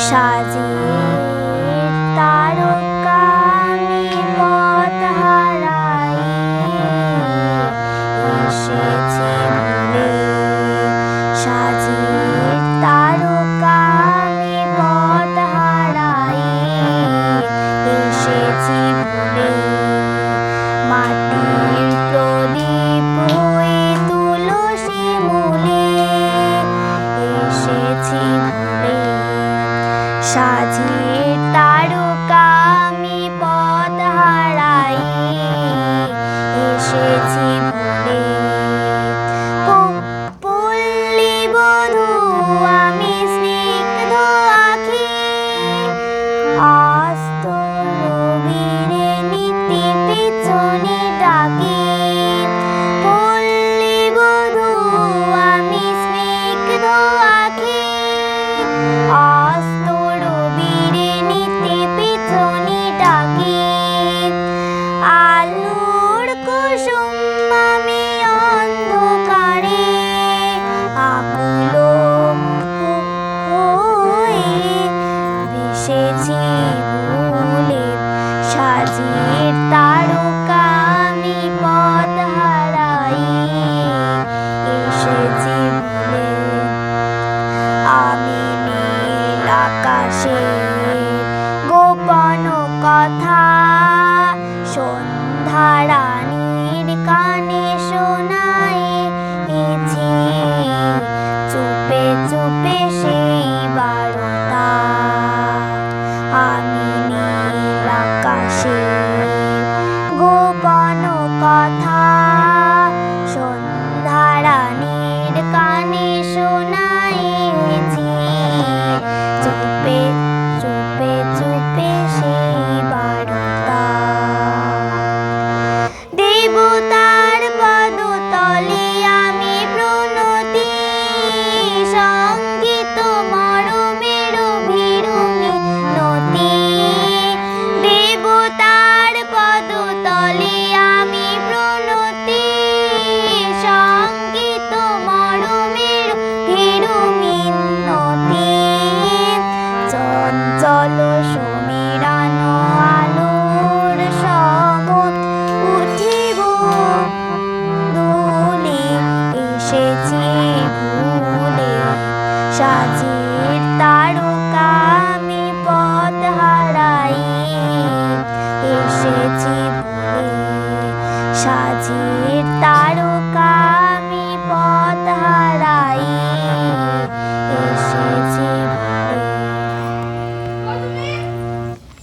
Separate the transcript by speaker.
Speaker 1: সাজির তারকা আমি পথ হারাই এসেছি ভুলে। সাজির তারকা আমি পথ হারাই এসেছি ভুলে। মাটির প্রদীপ হয়ে তুলসী মূলে এসেছি ভুলে। সাজির তারকা আমি পথ হারাই এসেছি ভুলে। পল্লী বধূ আমি স্নিগ্ধ আঁখি আস্ত রবিরে নীতি পিছনে ডাকি। পল্লী বধূ আমি স্নিগ্ধ আঁখি আস্ত রবিরে নীতি পিছনে ডাকি। আলোর কুসুম আমি অন্ধকারে আকুল হয়ে ভেসেছি ভুলে। সাজির তারকা আমি পথ হারাই এসেছি ভুলে। আমি নীল আকাশের গোপন কথা সন্ধ্যা রানীর কানে শোনাইছি চুপে চুপে সেই বারতা। আমি নীল আকাশের গোপন কথা সন্ধ্যা রানীর কানে শোনাইছি চুপে